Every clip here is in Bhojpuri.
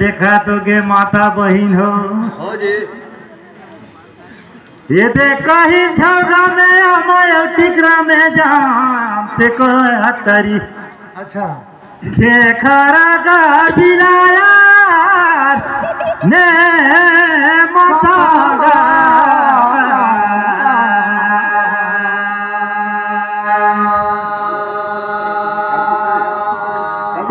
देखा तो गे माता बहन हो जी। ये देख कहीं झगड़ा में अमय टिकरा में जानते को हतरी अच्छा खेखरा का बिलाया ने माता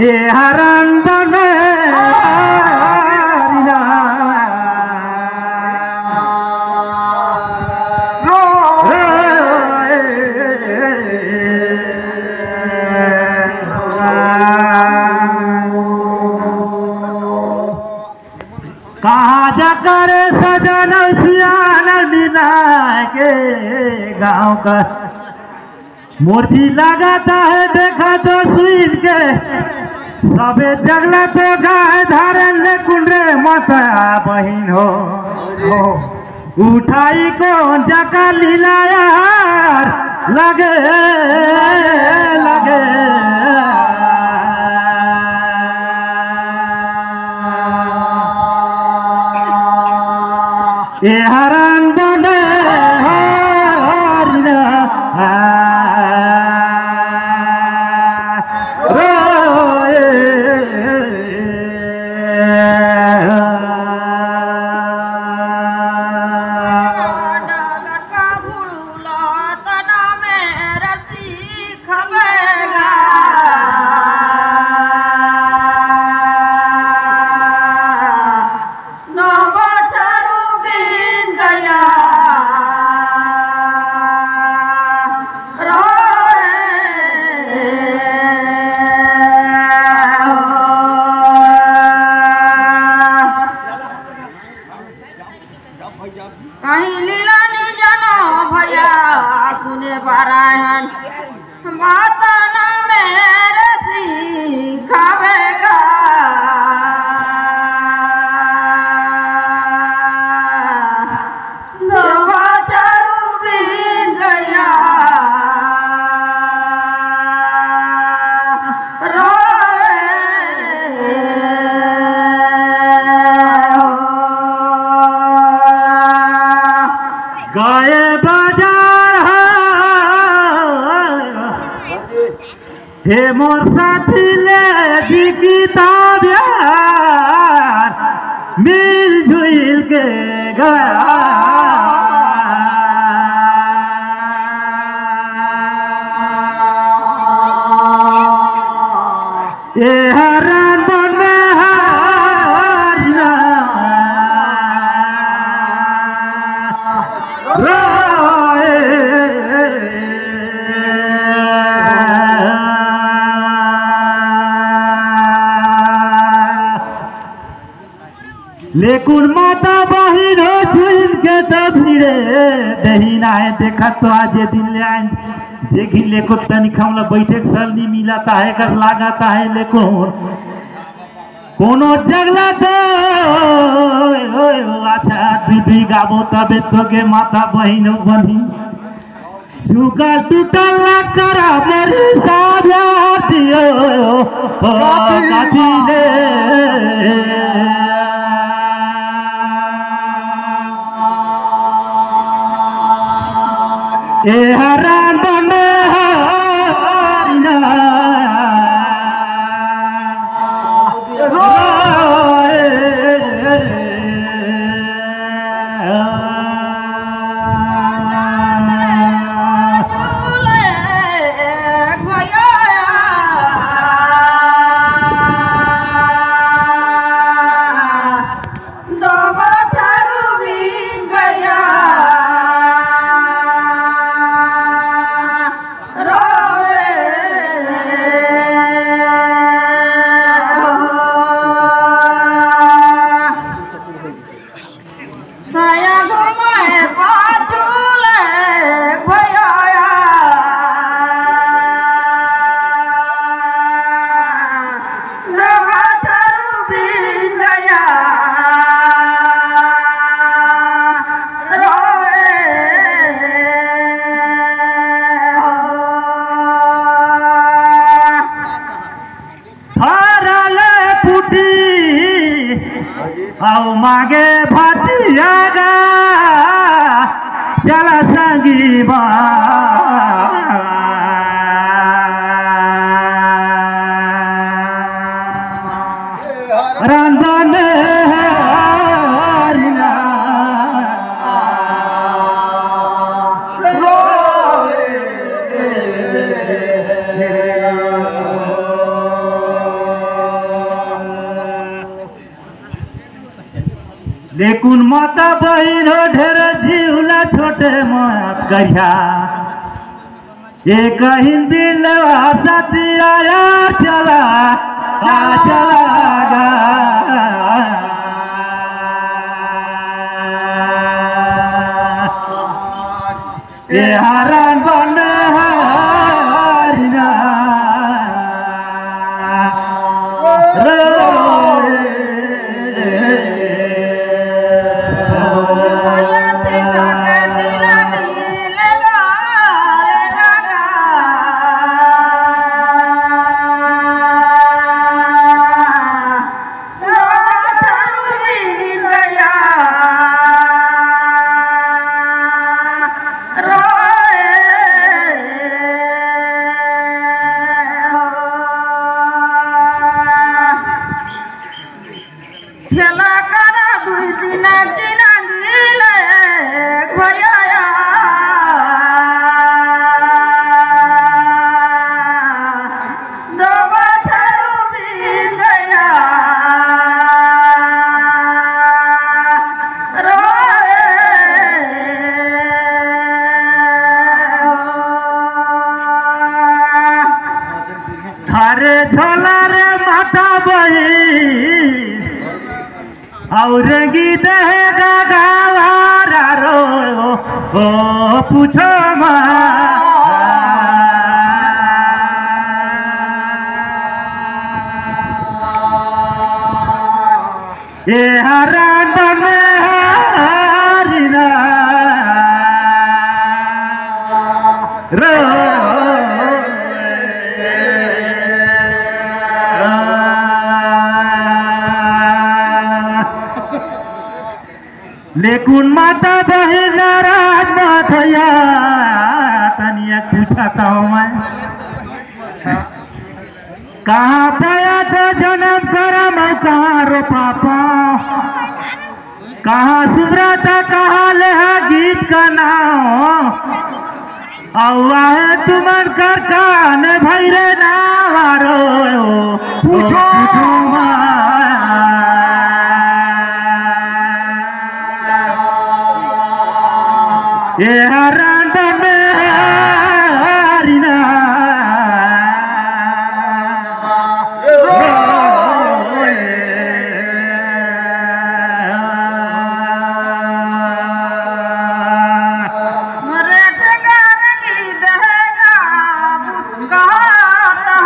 ये हरंद कहाँ जाकर सजन सियान के गाँव का मूर्ति लगाता है देखा तो सुन के सबे जगला तो गाय धारण ले कुंडे माता बहन हो उठाई कौन जाकर लीला यार लगे लगे ये हरण बने कहीं लीला नहीं जानो भैया सुने पारायण माता ना मेरे सिखावेगा नवा चारू बिन गया गाए बाजार हे मोर साथी ले दी किताब यार मिल जुल के गया ये हरण बने लेकुन माता बहिन हो चुन के भिड़े दहीना है देखा तो आज ये दिन ले आए देखी लेको तनिक हमला बैठे सल नहीं मिलाता है कर लगाता है लेकुन कोनो जगला तो अच्छा दीदी गाबो तबे तो के माता बहिन बनी झुका टूटल करा मेरी साबियातियो कातिले ए हरण बने आओ मागे भातिया गा चला संगी बा रंजन हरिना लेकिन माता बहन ढेर झीला छोटे मत करिया एक हिंदी सतिया चला चला ये हरण बन हरिना खेला करा दुई दिन दिले भैया दो बछरू बिन गया रोए थारे झोला रे माता बही और गीत है गावारा रो ओ पूछो ये हरण बन हरिना रो लेकिन माता बहन नाराज मत भैया तनिया पूछता हूँ मैं कहाँ पाया तो जन्म करा मैं कहाँ रो पापा कहाँ सुब्रता कहाँ ले गीत का नाम औआ है तुमन कर काने भाई रे नावारो पूछो ये हरण में हरिना मरे टंगार की दहेगा कहता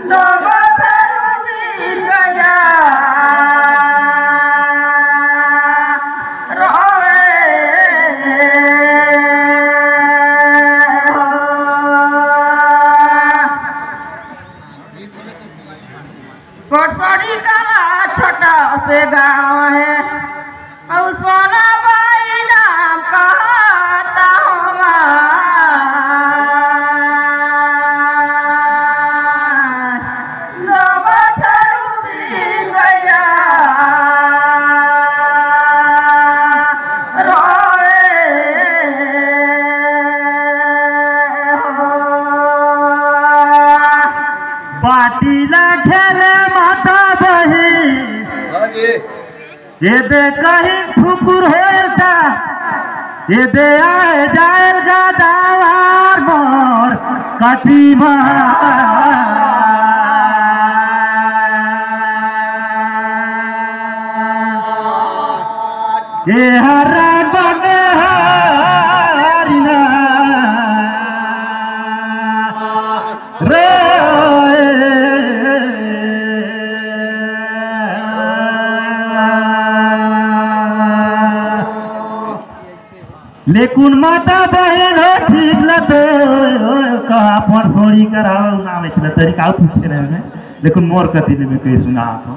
दो बछरू बिन गया पटसड़ी काला छोटा से गाँव है और सोना बाई नाम कहता दो बछरू बिन गया बाटीला खेले माता बही ये दे कहीं ठुकुर होता ये दे आए जाएगा दावार मोर कतीमा ये हरण बन हरिना रे लेकिन माता बहन ठीक लगे कहाँ पर छोड़ी कर नावे चला तरीका पूछे रहे हैं लेकिन मोर कति ने में कहीं सुना तो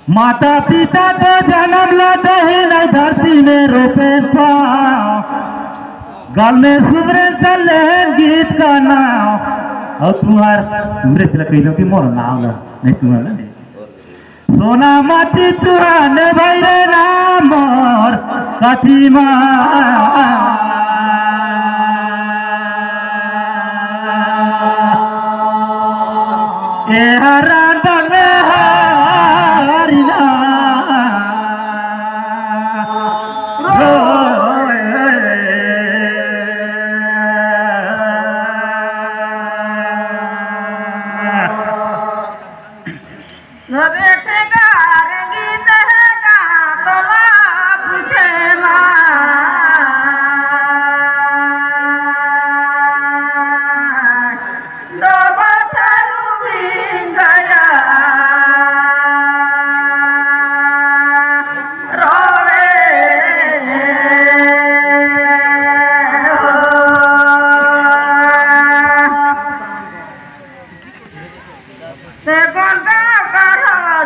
माता पिता तो जन्म लाते ही नहीं धरती में रोपे गल में सुमरन चले गीत का नाम और तुम्हार मृत कही दो कि मोर नाम नहीं तुम्हारा सोना माटी तुहाने भैरे नाम मोर कतिमा ए हरान में हरिना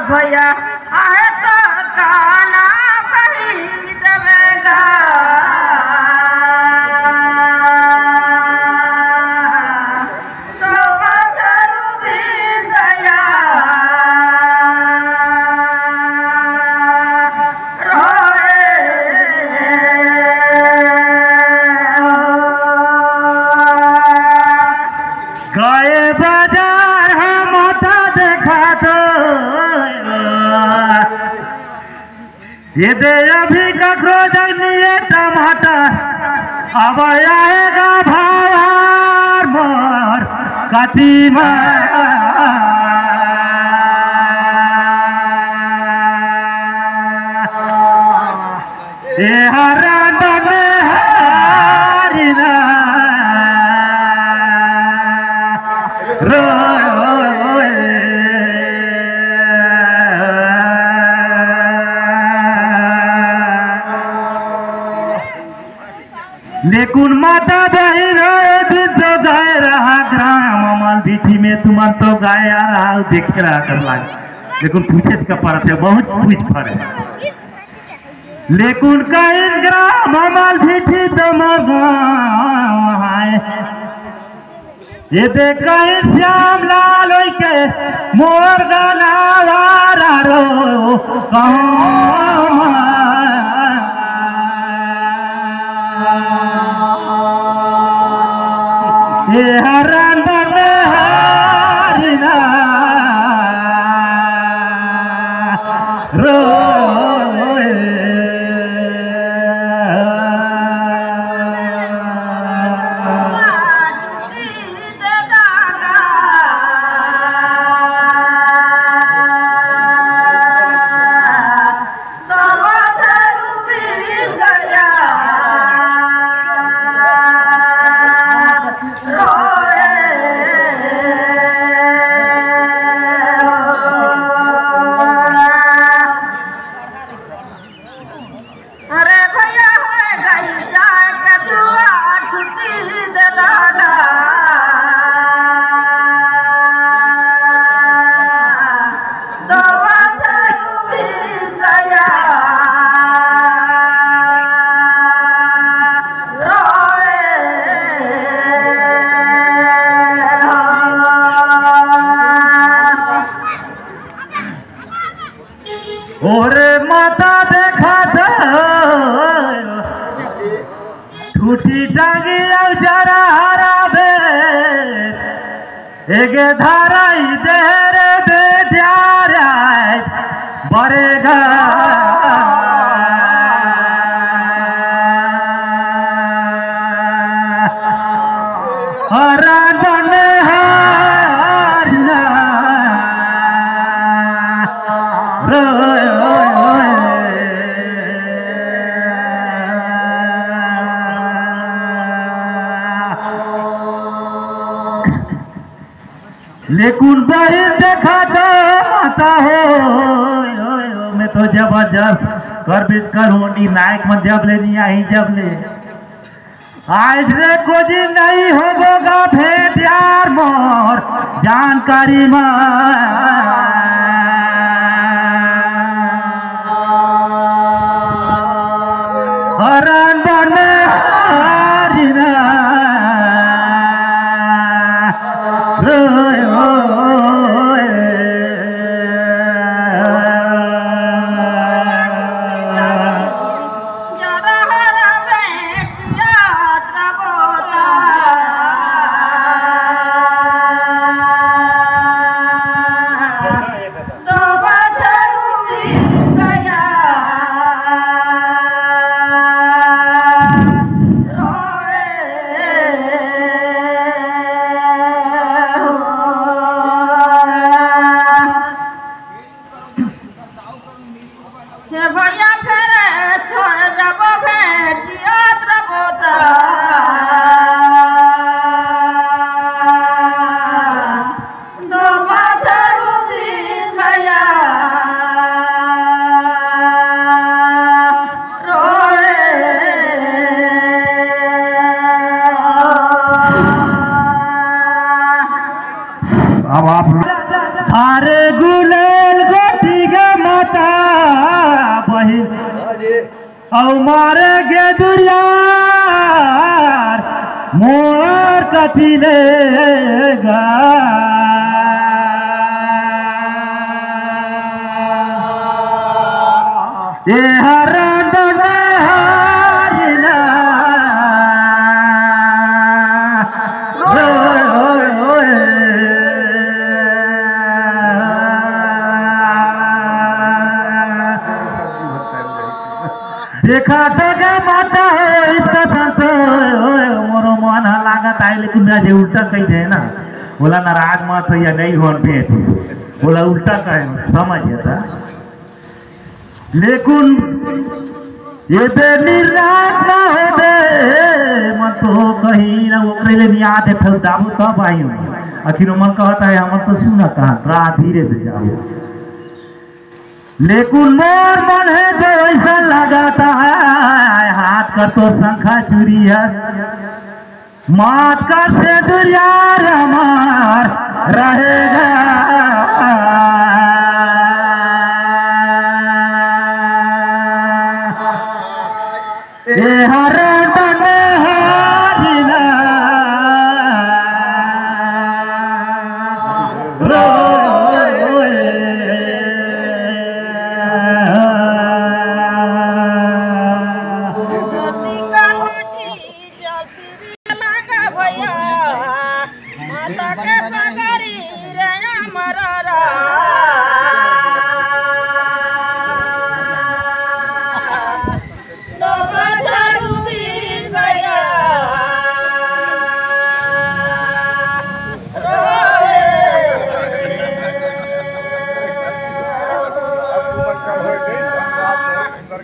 भैया आए तो गाना कहीं देवेगा तो बछरू बिन गया रोए गाए बाजार हम होता देखा दो ये दे अभी का खोजनिए टमाटर अब आएगा भार मोर कतिमा ये हरान में हरिना लेकिन माता बहन दिन तो गाय रहा ग्राम अमल भीठी में तुम तो गाय आ रहा देखे रहा कर लागे लेकिन पूछे का पड़ते बहुत पूछ पड़े लेकिन कहीं ग्राम अमल भीठी तो ये देख कहीं श्याम लाल के मोर गाना रो कहाँ ये हरान में हरिना रोए ओरे माता देखा दो ठूठी टांगी जरा हरा बे एगे धाराई देहरे बेट्यारा बरेगा हरान में हरना लेकिन बहन देखा तो माता हो मैं तो जबरदस्त कर बीच कर होनी नायक में जब ले नहीं आई जब ले आज रे कोजी नहीं होगा भेंट यार जानकारी में हरण बने हरिना रोए होए भैया फेरे छोड़ जब भेटिया द्रबोता दो बछरू बिन गया रोए अब आप थारे गुलेल गोटी गे माता बहिन औ मारे गे दुरियार मोर कथिले गा ए हरण हरिना देखा देखा माता है इसका संत मोरो मन लागत आए लेकिन राजे उल्टा कही दे ना बोला नाराज मत हो या नहीं हो पेट बोला उल्टा कहे समझ था लेकिन ये दे निर्रात ना हो दे मन तो कहीं ना वो करे नहीं आते थे दाबू तब आई हूँ आखिर मन कहता है हम तो सुना कहा रात धीरे से जाओ लेकिन मोर मन है जो ऐसा लगाता है हाथ का तो शंखा चूरी है मात का से दुरियार हमार रहेगा ए हरण हरिना माता के पगरी रे अमरा दो बछरू बिन गया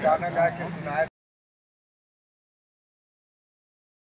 गाना गा के सुनाए